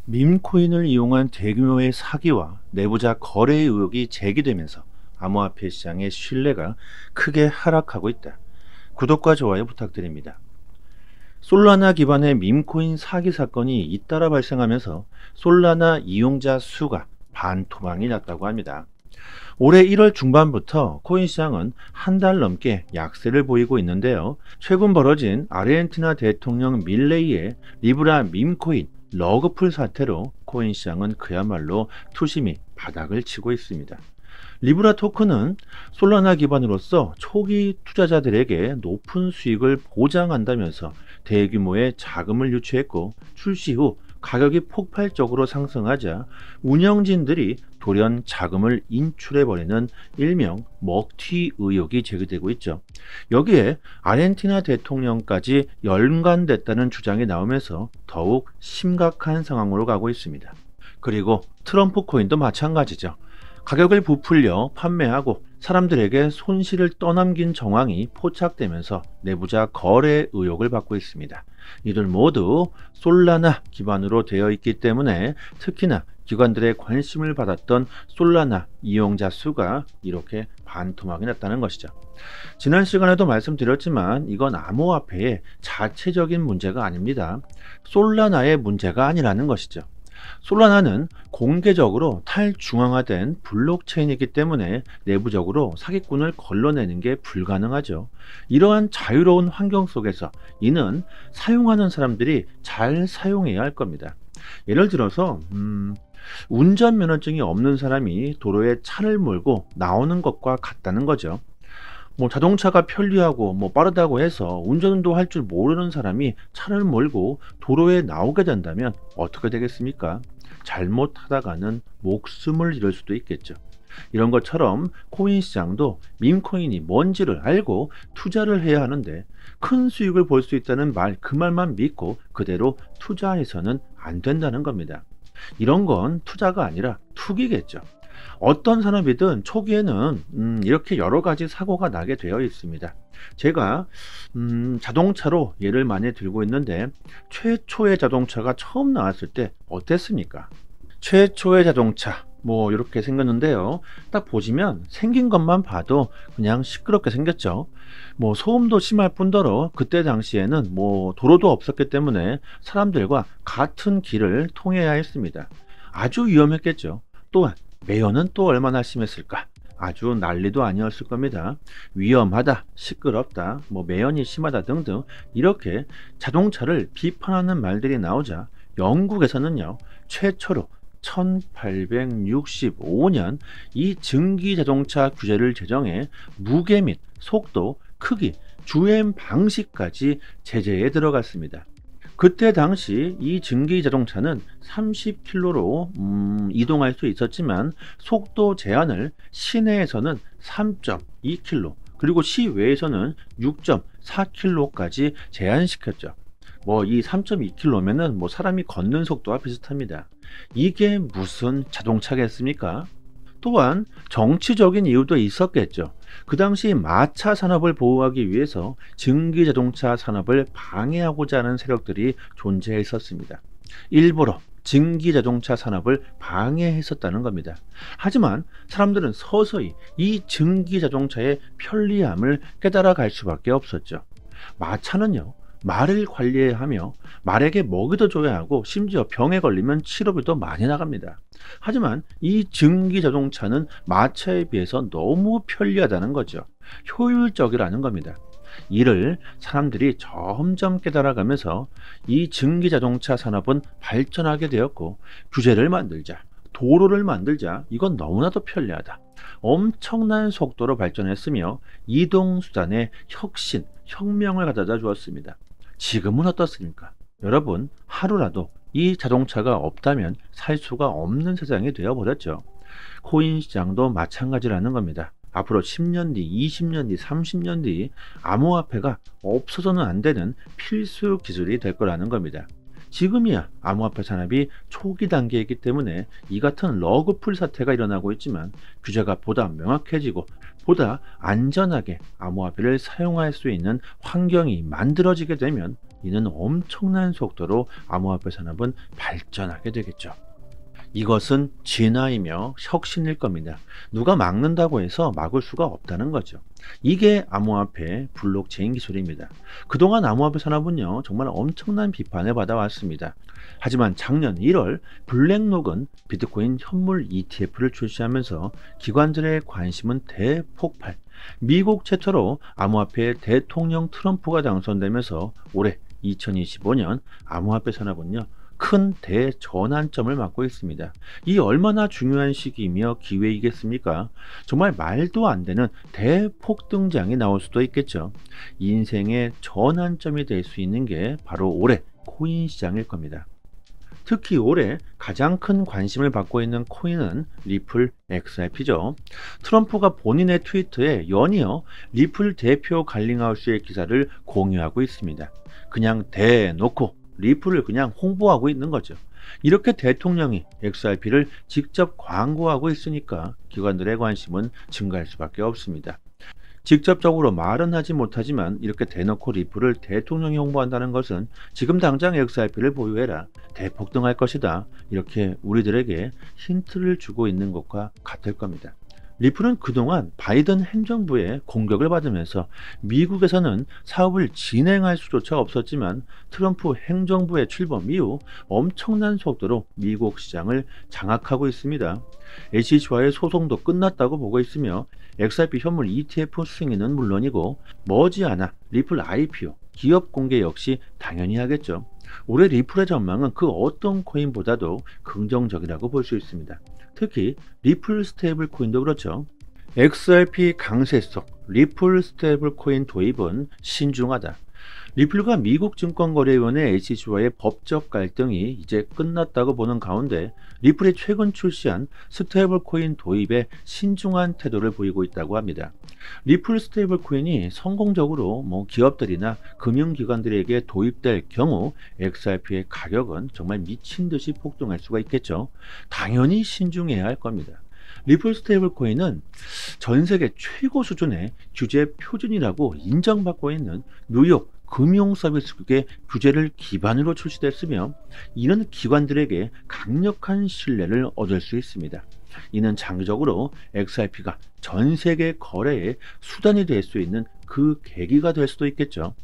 밈코인을 이용한 대규모의 사기와 내부자 거래 의혹이 제기되면서 암호화폐 시장의 신뢰가 크게 하락하고 있다. 구독과 좋아요 부탁드립니다. 솔라나 기반의 밈코인 사기 사건이 잇따라 발생하면서 솔라나 이용자 수가 반토막이 났다고 합니다. 올해 1월 중반부터 코인 시장은 한 달 넘게 약세를 보이고 있는데요. 최근 벌어진 아르헨티나 대통령 밀레이의 리브라 밈코인 러그풀 사태로 코인 시장은 그야말로 투심이 바닥을 치고 있습니다. 리브라 토큰은 솔라나 기반으로서 초기 투자자들에게 높은 수익을 보장한다면서 대규모의 자금을 유치했고, 출시 후 가격이 폭발적으로 상승하자 운영진들이 돌연 자금을 인출해버리는 일명 먹튀 의혹이 제기되고 있죠. 여기에 아르헨티나 대통령까지 연관됐다는 주장이 나오면서 더욱 심각한 상황으로 가고 있습니다. 그리고 트럼프 코인도 마찬가지죠. 가격을 부풀려 판매하고 사람들에게 손실을 떠넘긴 정황이 포착되면서 내부자 거래 의혹을 받고 있습니다. 이들 모두 솔라나 기반으로 되어 있기 때문에 특히나 기관들의 관심을 받았던 솔라나 이용자 수가 이렇게 반토막이 났다는 것이죠. 지난 시간에도 말씀드렸지만 이건 암호화폐의 자체적인 문제가 아닙니다. 솔라나의 문제가 아니라는 것이죠. 솔라나는 공개적으로 탈중앙화된 블록체인이기 때문에 내부적으로 사기꾼을 걸러내는 게 불가능하죠. 이러한 자유로운 환경 속에서 이는 사용하는 사람들이 잘 사용해야 할 겁니다. 예를 들어서 운전면허증이 없는 사람이 도로에 차를 몰고 나오는 것과 같다는 거죠. 자동차가 편리하고 빠르다고 해서 운전도 할 줄 모르는 사람이 차를 몰고 도로에 나오게 된다면 어떻게 되겠습니까? 잘못하다가는 목숨을 잃을 수도 있겠죠. 이런 것처럼 코인 시장도 밈코인이 뭔지를 알고 투자를 해야 하는데, 큰 수익을 볼 수 있다는 그 말만 믿고 그대로 투자해서는 안 된다는 겁니다. 이런 건 투자가 아니라 투기겠죠. 어떤 산업이든 초기에는 이렇게 여러 가지 사고가 나게 되어 있습니다. 제가 자동차로 예를 많이 들고 있는데, 최초의 자동차가 처음 나왔을 때 어땠습니까? 최초의 자동차 이렇게 생겼는데요. 딱 보시면 생긴 것만 봐도 그냥 시끄럽게 생겼죠. 소음도 심할 뿐더러 그때 당시에는 도로도 없었기 때문에 사람들과 같은 길을 통해야 했습니다. 아주 위험했겠죠. 또한 매연은 또 얼마나 심했을까? 아주 난리도 아니었을 겁니다. 위험하다, 시끄럽다, 매연이 심하다 등등 이렇게 자동차를 비판하는 말들이 나오자 영국에서는요, 최초로 1865년 이 증기자동차 규제를 제정해 무게 및 속도, 크기, 주행 방식까지 제재에 들어갔습니다. 그때 당시 이 증기자동차는 30km로 이동할 수 있었지만 속도 제한을 시내에서는 3.2km 그리고 시외에서는 6.4km까지 제한시켰죠. 이 3.2km면은 사람이 걷는 속도와 비슷합니다. 이게 무슨 자동차겠습니까? 또한 정치적인 이유도 있었겠죠. 그 당시 마차 산업을 보호하기 위해서 증기자동차 산업을 방해하고자 하는 세력들이 존재했었습니다. 일부러 증기자동차 산업을 방해했었다는 겁니다. 하지만 사람들은 서서히 이 증기자동차의 편리함을 깨달아 갈 수밖에 없었죠. 마차는요, 말을 관리해야 하며 말에게 먹이도 줘야 하고 심지어 병에 걸리면 치료비도 많이 나갑니다. 하지만 이 증기자동차는 마차에 비해서 너무 편리하다는 거죠. 효율적이라는 겁니다. 이를 사람들이 점점 깨달아가면서 이 증기자동차 산업은 발전하게 되었고, 규제를 만들자, 도로를 만들자, 이건 너무나도 편리하다, 엄청난 속도로 발전했으며 이동수단의 혁신, 혁명을 가져다 주었습니다. 지금은 어떻습니까? 여러분, 하루라도 이 자동차가 없다면 살 수가 없는 세상이 되어버렸죠. 코인 시장도 마찬가지라는 겁니다. 앞으로 10년 뒤, 20년 뒤, 30년 뒤 암호화폐가 없어서는 안 되는 필수 기술이 될 거라는 겁니다. 지금이야 암호화폐 산업이 초기 단계이기 때문에 이 같은 러그풀 사태가 일어나고 있지만, 규제가 보다 명확해지고 보다 안전하게 암호화폐를 사용할 수 있는 환경이 만들어지게 되면 이는 엄청난 속도로 암호화폐 산업은 발전하게 되겠죠. 이것은 진화이며 혁신일 겁니다. 누가 막는다고 해서 막을 수가 없다는 거죠. 이게 암호화폐 블록체인 기술입니다. 그동안 암호화폐 산업은요, 정말 엄청난 비판을 받아왔습니다. 하지만 작년 1월 블랙록은 비트코인 현물 ETF를 출시하면서 기관들의 관심은 대폭발. 미국 최초로 암호화폐 대통령 트럼프가 당선되면서 올해 2025년 암호화폐 산업은요, 큰 대전환점을 맞고 있습니다. 이 얼마나 중요한 시기이며 기회이겠습니까? 정말 말도 안 되는 대폭등장이 나올 수도 있겠죠. 인생의 전환점이 될 수 있는 게 바로 올해 코인 시장일 겁니다. 특히 올해 가장 큰 관심을 받고 있는 코인은 리플 XRP죠. 트럼프가 본인의 트위터에 연이어 리플 대표 갈링하우스의 기사를 공유하고 있습니다. 그냥 대놓고 리플을 그냥 홍보하고 있는 거죠. 이렇게 대통령이 XRP를 직접 광고하고 있으니까 기관들의 관심은 증가할 수밖에 없습니다. 직접적으로 말은 하지 못하지만 이렇게 대놓고 리플을 대통령이 홍보한다는 것은 지금 당장 XRP를 보유해라, 대폭등할 것이다, 이렇게 우리들에게 힌트를 주고 있는 것과 같을 겁니다. 리플은 그동안 바이든 행정부의 공격을 받으면서 미국에서는 사업을 진행할 수조차 없었지만 트럼프 행정부의 출범 이후 엄청난 속도로 미국 시장을 장악하고 있습니다. SEC와의 소송도 끝났다고 보고 있으며 XRP 현물 ETF 승인은 물론이고 머지않아 리플 IPO, 기업 공개 역시 당연히 하겠죠. 올해 리플의 전망은 그 어떤 코인보다도 긍정적이라고 볼 수 있습니다. 특히 리플 스테이블 코인도 그렇죠. XRP 강세 속 리플 스테이블 코인 도입은 신중하다. 리플과 미국 증권거래위원회 SEC와의 법적 갈등이 이제 끝났다고 보는 가운데 리플이 최근 출시한 스테이블 코인 도입에 신중한 태도를 보이고 있다고 합니다. 리플 스테이블 코인이 성공적으로 기업들이나 금융기관들에게 도입될 경우 XRP의 가격은 정말 미친 듯이 폭등할 수가 있겠죠. 당연히 신중해야 할 겁니다. 리플 스테이블 코인은 전 세계 최고 수준의 규제 표준이라고 인정받고 있는 뉴욕 금융서비스국의 규제를 기반으로 출시됐으며 이는 기관들에게 강력한 신뢰를 얻을 수 있습니다. 이는 장기적으로 XRP가 전 세계 거래의 수단이 될 수 있는 그 계기가 될 수도 있겠죠.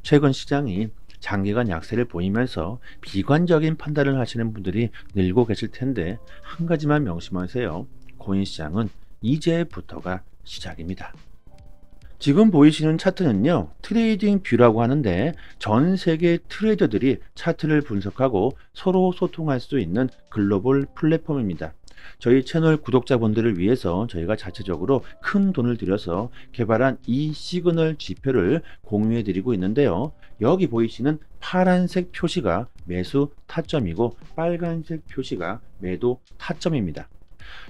최근 시장이 장기간 약세를 보이면서 비관적인 판단을 하시는 분들이 늘고 계실 텐데 한 가지만 명심하세요. 코인 시장은 이제부터가 시작입니다. 지금 보이시는 차트는요, 트레이딩 뷰라고 하는데 전 세계 트레이더들이 차트를 분석하고 서로 소통할 수 있는 글로벌 플랫폼입니다. 저희 채널 구독자분들을 위해서 저희가 자체적으로 큰 돈을 들여서 개발한 이 시그널 지표를 공유해 드리고 있는데요. 여기 보이시는 파란색 표시가 매수 타점이고 빨간색 표시가 매도 타점입니다.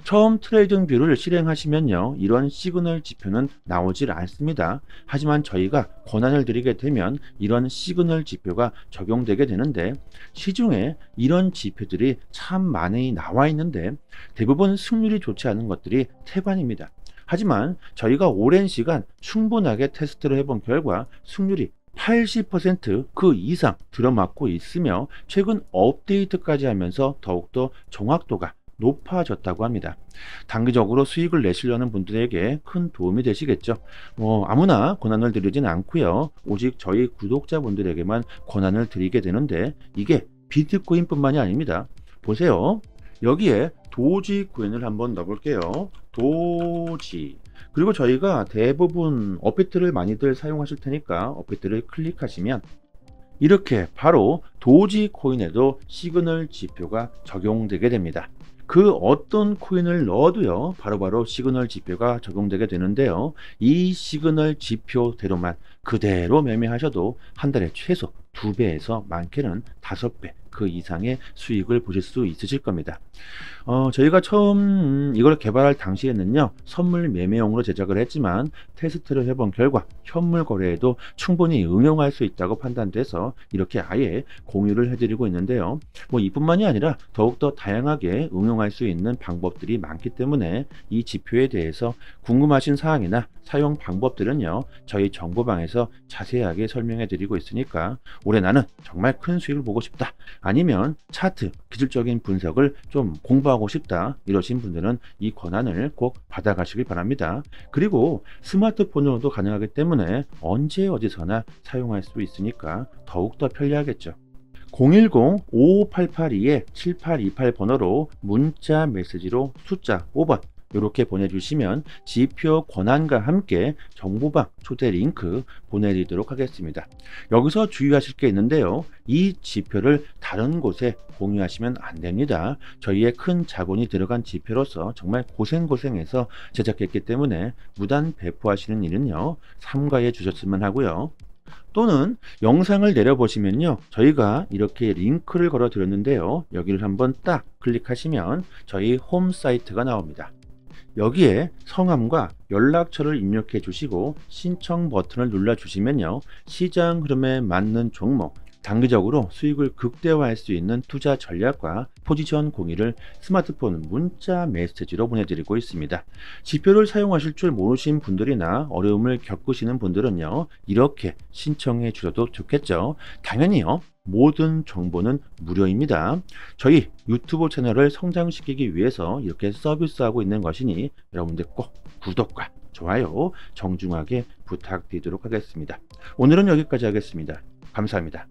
처음 트레이딩 뷰를 실행하시면요, 이런 시그널 지표는 나오질 않습니다. 하지만 저희가 권한을 드리게 되면 이런 시그널 지표가 적용되게 되는데 시중에 이런 지표들이 참 많이 나와 있는데 대부분 승률이 좋지 않은 것들이 태반입니다. 하지만 저희가 오랜 시간 충분하게 테스트를 해본 결과 승률이 80% 그 이상 들어맞고 있으며 최근 업데이트까지 하면서 더욱더 정확도가 높아졌다고 합니다. 단기적으로 수익을 내시려는 분들에게 큰 도움이 되시겠죠. 아무나 권한을 드리진 않고요. 오직 저희 구독자분들에게만 권한을 드리게 되는데 이게 비트코인 뿐만이 아닙니다. 보세요. 여기에 도지 코인을 한번 넣어볼게요. 도지. 그리고 저희가 대부분 어피트를 많이들 사용하실 테니까 어피트를 클릭하시면 이렇게 바로 도지 코인에도 시그널 지표가 적용되게 됩니다. 그 어떤 코인을 넣어도요, 바로바로 시그널 지표가 적용되게 되는데요. 이 시그널 지표대로만 그대로 매매하셔도 한 달에 최소 2배에서 많게는 5배 그 이상의 수익을 보실 수 있으실 겁니다. 저희가 처음 이걸 개발할 당시에는요, 선물 매매용으로 제작을 했지만 테스트를 해본 결과 현물 거래에도 충분히 응용할 수 있다고 판단돼서 이렇게 아예 공유를 해드리고 있는데요. 이뿐만이 아니라 더욱더 다양하게 응용할 수 있는 방법들이 많기 때문에 이 지표에 대해서 궁금하신 사항이나 사용 방법들은요, 저희 정보방에서 자세하게 설명해 드리고 있으니까 올해 나는 정말 큰 수익을 보고 싶다, 아니면 차트 기술적인 분석을 좀 공부하고 싶다, 이러신 분들은 이 권한을 꼭 받아가시길 바랍니다. 그리고 스마트폰으로도 가능하기 때문에 언제 어디서나 사용할 수 있으니까 더욱더 편리하겠죠. 010-5588-7828 번호로 문자 메시지로 숫자 5번 이렇게 보내주시면 지표 권한과 함께 정보방 초대 링크 보내드리도록 하겠습니다. 여기서 주의하실 게 있는데요, 이 지표를 다른 곳에 공유하시면 안 됩니다. 저희의 큰 자본이 들어간 지표로서 정말 고생해서 제작했기 때문에 무단 배포하시는 일은요, 삼가해 주셨으면 하고요. 또는 영상을 내려보시면요, 저희가 이렇게 링크를 걸어 드렸는데요, 여기를 한번 딱 클릭하시면 저희 홈 사이트가 나옵니다. 여기에 성함과 연락처를 입력해 주시고 신청 버튼을 눌러 주시면요, 시장 흐름에 맞는 종목, 단기적으로 수익을 극대화할 수 있는 투자 전략과 포지션 공유를 스마트폰 문자 메시지로 보내드리고 있습니다. 지표를 사용하실 줄 모르신 분들이나 어려움을 겪으시는 분들은요, 이렇게 신청해 주셔도 좋겠죠. 당연히요, 모든 정보는 무료입니다. 저희 유튜브 채널을 성장시키기 위해서 이렇게 서비스하고 있는 것이니 여러분들 꼭 구독과 좋아요 정중하게 부탁드리도록 하겠습니다. 오늘은 여기까지 하겠습니다. 감사합니다.